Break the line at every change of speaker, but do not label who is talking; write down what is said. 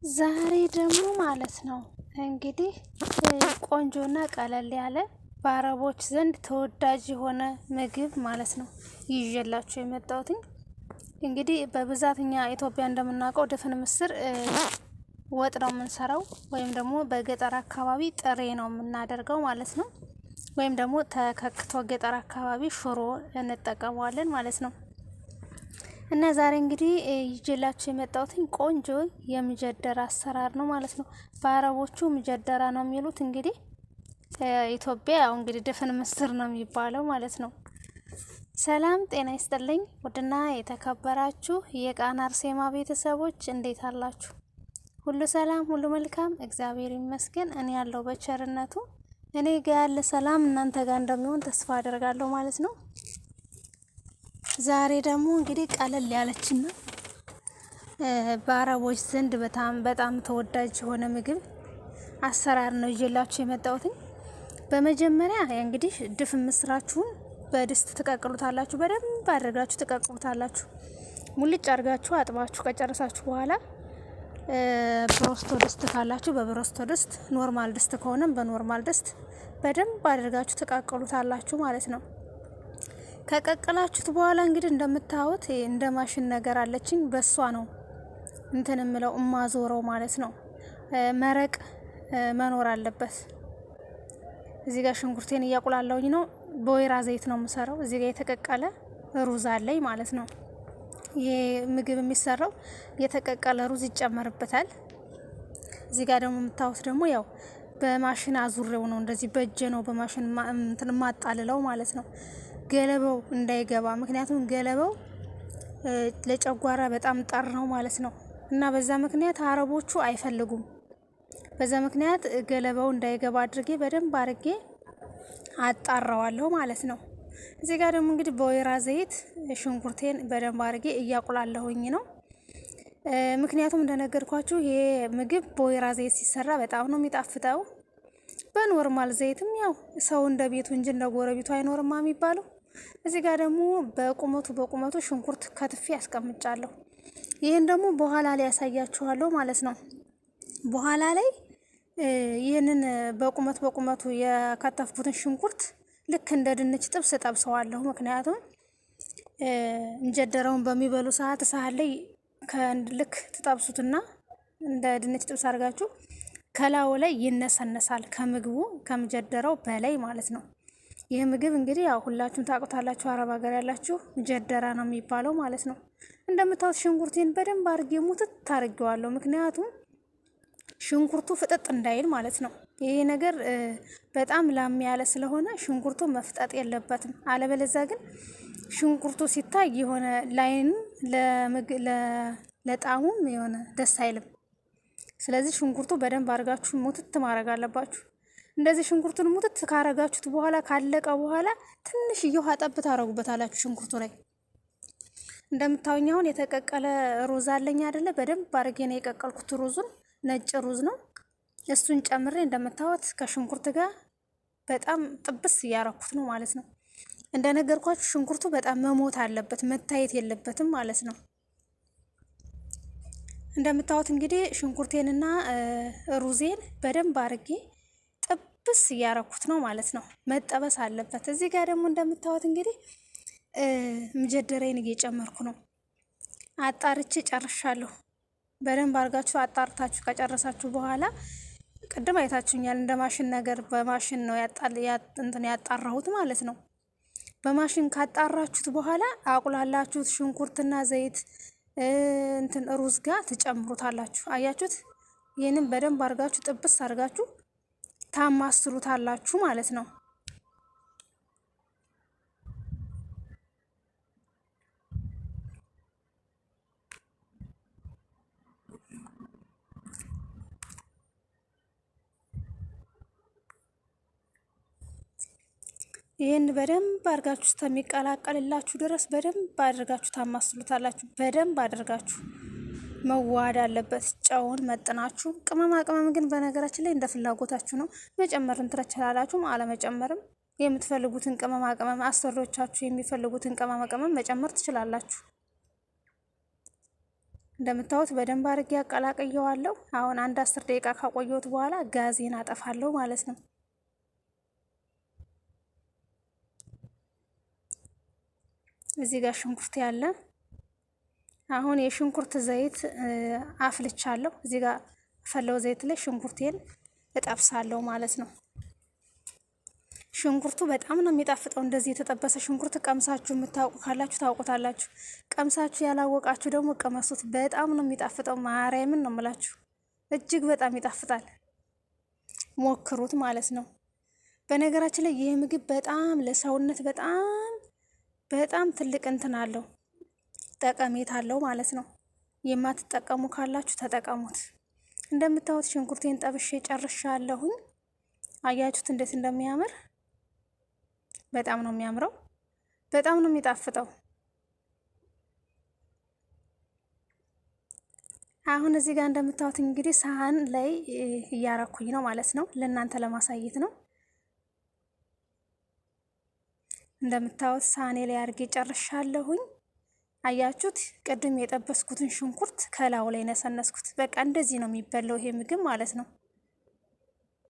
ዛሬ ደግሞ ማለት ነው እንግዲህ ቆንጆና ቀለል ያለ በአረቦች ዘንድ ተወዳጅ የሆነ ምግብ ማለት ነው ይዤላችሁ የመጣሁት። እንግዲህ በብዛት እኛ ኢትዮጵያ እንደምናውቀው ድፍን ምስር ወጥ ነው የምንሰራው፣ ወይም ደግሞ በገጠር አካባቢ ጥሬ ነው የምናደርገው ማለት ነው። ወይም ደግሞ ተከክቶ ገጠር አካባቢ ሽሮ እንጠቀመዋለን ማለት ነው። እና ዛሬ እንግዲህ ይዤላችሁ የመጣሁት ቆንጆ የምጀደራ አሰራር ነው ማለት ነው። በአረቦቹ ምጀደራ ነው የሚሉት። እንግዲህ ኢትዮጵያ ያው እንግዲህ ድፍን ምስር ነው የሚባለው ማለት ነው። ሰላም ጤና ይስጥልኝ ውድና የተከበራችሁ የቃና አርሴማ ቤተሰቦች እንዴት አላችሁ? ሁሉ ሰላም፣ ሁሉ መልካም፣ እግዚአብሔር ይመስገን። እኔ ያለው በቸርነቱ እኔ ጋር ያለ ሰላም እናንተ ጋር እንደሚሆን ተስፋ አደርጋለሁ ማለት ነው። ዛሬ ደግሞ እንግዲህ ቀለል ያለችና በአረቦች ዘንድ በጣም ተወዳጅ የሆነ ምግብ አሰራር ነው ይዤላችሁ የመጣሁት። በመጀመሪያ እንግዲህ ድፍን ምስራችሁን በድስት ትቀቅሉታላችሁ። በደንብ አድርጋችሁ ትቀቅሉታላችሁ። ሙልጭ አድርጋችሁ አጥባችሁ ከጨረሳችሁ በኋላ ብሮስቶ ድስት ካላችሁ በብሮስቶ ድስት፣ ኖርማል ድስት ከሆነም በኖርማል ድስት በደንብ አድርጋችሁ ትቀቅሉታላችሁ ማለት ነው። ከቀቀላችሁት በኋላ እንግዲህ እንደምታዩት እንደ ማሽን ነገር አለችኝ። በሷ ነው እንትን እምለው እማዞረው ማለት ነው። መረቅ መኖር አለበት። እዚህ ጋር ሽንኩርቴን እያቁላለሁኝ ነው። በወይራ ዘይት ነው የምሰራው። እዚህ ጋር የተቀቀለ ሩዝ አለኝ ማለት ነው። ይሄ ምግብ የሚሰራው የተቀቀለ ሩዝ ይጨመርበታል። እዚህ ጋር ደግሞ የምታዩት ደግሞ ያው በማሽን አዙሬው ነው፣ እንደዚህ በእጄ ነው በማሽን እንትን ማጣልለው ማለት ነው። ገለባው እንዳይገባ፣ ምክንያቱም ገለባው ለጨጓራ በጣም ጠር ነው ማለት ነው። እና በዛ ምክንያት አረቦቹ አይፈልጉም። በዛ ምክንያት ገለባው እንዳይገባ አድርጌ በደንብ አድርጌ አጣራዋለሁ ማለት ነው። እዚህ ጋር ደግሞ እንግዲህ በወይራ ዘይት ሽንኩርቴን በደንብ አድርጌ እያቁላለሁኝ ነው። ምክንያቱም እንደነገርኳችሁ ይሄ ምግብ በወይራ ዘይት ሲሰራ በጣም ነው የሚጣፍጠው። በኖርማል ዘይትም ያው ሰው እንደ ቤቱ እንጂ እንደ ጎረቤቱ አይኖርማ የሚባለው። እዚህ ጋር ደግሞ በቁመቱ ሽንኩርት ከትፌ ያስቀምጫለሁ። ይህን ደግሞ በኋላ ላይ ያሳያችኋለሁ ማለት ነው። በኋላ ላይ ይህንን በቁመቱ የከተፍኩትን ሽንኩርት ልክ እንደ ድንች ጥብስ ጠብሰዋለሁ። ምክንያቱም እንጀደረውን በሚበሉ ሰዓት ሳህን ላይ ልክ ትጠብሱትና እንደ ድንች ጥብስ አድርጋችሁ ከላዩ ላይ ይነሰነሳል፣ ከምግቡ ከምጀደረው በላይ ማለት ነው። ይህ ምግብ እንግዲህ ያው ሁላችሁም ታውቁታላችሁ። አረብ ሀገር ያላችሁ ምጀደራ ነው የሚባለው ማለት ነው። እንደምታዩት ሽንኩርቴን በደንብ አድርጌ ሙትት ታርጌዋለሁ። ምክንያቱም ሽንኩርቱ ፍጥጥ እንዳይል ማለት ነው። ይሄ ነገር በጣም ላም ያለ ስለሆነ ሽንኩርቱ መፍጠጥ የለበትም። አለበለዚያ ግን ሽንኩርቱ ሲታይ የሆነ ላይን ለጣሙም የሆነ ደስ አይልም። ስለዚህ ሽንኩርቱ በደንብ አድርጋችሁ ሙትት ማድረግ አለባችሁ። እንደዚህ ሽንኩርቱን ሙትት ካረጋችሁት በኋላ ካለቀ በኋላ ትንሽ ውሃ ጠብ ታረጉበታላችሁ ሽንኩርቱ ላይ። እንደምታዩኝ አሁን የተቀቀለ ሩዝ አለኝ አይደለ? በደንብ አድርጌ ነው የቀቀልኩት። ሩዙን ነጭ ሩዝ ነው። እሱን ጨምሬ እንደምታዩት ከሽንኩርት ጋር በጣም ጥብስ እያረኩት ነው ማለት ነው። እንደነገርኳችሁ ሽንኩርቱ በጣም መሞት አለበት፣ መታየት የለበትም ማለት ነው። እንደምታዩት እንግዲህ ሽንኩርቴንና ሩዜን በደንብ አድርጌ ጥብስ እያረኩት ነው ማለት ነው። መጠበስ አለበት። እዚህ ጋር ደግሞ እንደምታዩት እንግዲህ ምጀደረይን እየጨመርኩ ነው። አጣርቼ ጨርሻለሁ። በደንብ አድርጋችሁ አጣርታችሁ ከጨረሳችሁ በኋላ ቅድም አይታችሁኛል፣ እንደ ማሽን ነገር በማሽን ነው ያጣራሁት ማለት ነው። በማሽን ካጣራችሁት በኋላ አቁላላችሁት ሽንኩርትና ዘይት ሩዝ ጋር ትጨምሩታላችሁ። አያችሁት? ይህንን በደንብ አድርጋችሁ ጥብስ አድርጋችሁ ታማስሉታላችሁ ማለት ነው። ይህን በደንብ አድርጋችሁ እስከሚቀላቀልላችሁ ድረስ በደንብ አድርጋችሁ ታማስሉታላችሁ። በደንብ አድርጋችሁ መዋሃድ አለበት። ጨውን መጥናችሁ። ቅመማ ቅመም ግን በነገራችን ላይ እንደ ፍላጎታችሁ ነው። መጨመርም ትችላላችሁ፣ አለመጨመርም። የምትፈልጉትን ቅመማ ቅመም አሰሪዎቻችሁ የሚፈልጉትን ቅመማ ቅመም መጨመር ትችላላችሁ። እንደምታዩት በደንብ አድርጌ አቀላቅየዋለሁ። አሁን አንድ 10 ደቂቃ ካቆየሁት በኋላ ጋዜን አጠፋለሁ ማለት ነው። እዚህ ጋር ሽንኩርት ያለ አሁን የሽንኩርት ዘይት አፍልቻለሁ። እዚህ ጋር ፈለው ዘይት ላይ ሽንኩርቴን እጠብሳለሁ ማለት ነው። ሽንኩርቱ በጣም ነው የሚጣፍጠው። እንደዚህ የተጠበሰ ሽንኩርት ቀምሳችሁ የምታውቁ ካላችሁ ታውቁታላችሁ። ቀምሳችሁ ያላወቃችሁ ደግሞ ቀመሱት። በጣም ነው የሚጣፍጠው። ማርያምን ነው የምላችሁ፣ እጅግ በጣም ይጣፍጣል። ሞክሩት ማለት ነው። በነገራችን ላይ ይህ ምግብ በጣም ለሰውነት በጣም ትልቅ እንትን አለው፣ ጠቀሜታ አለው ማለት ነው። የማትጠቀሙ ካላችሁ ተጠቀሙት። እንደምታዩት ሽንኩርቴን ጠብሼ ጨርሻለሁኝ። አያችሁት እንዴት እንደሚያምር? በጣም ነው የሚያምረው። በጣም ነው የሚጣፍጠው። አሁን እዚህ ጋር እንደምታዩት እንግዲህ ሳህን ላይ እያረኩኝ ነው ማለት ነው። ለእናንተ ለማሳየት ነው። እንደምታዩት ሳህኔ ላይ አድርጌ ጨርሻለሁኝ። አያችሁት? ቅድም የጠበስኩትን ሽንኩርት ከላዩ ላይ ነሰነስኩት። በቃ እንደዚህ ነው የሚበላው ይሄ ምግብ ማለት ነው።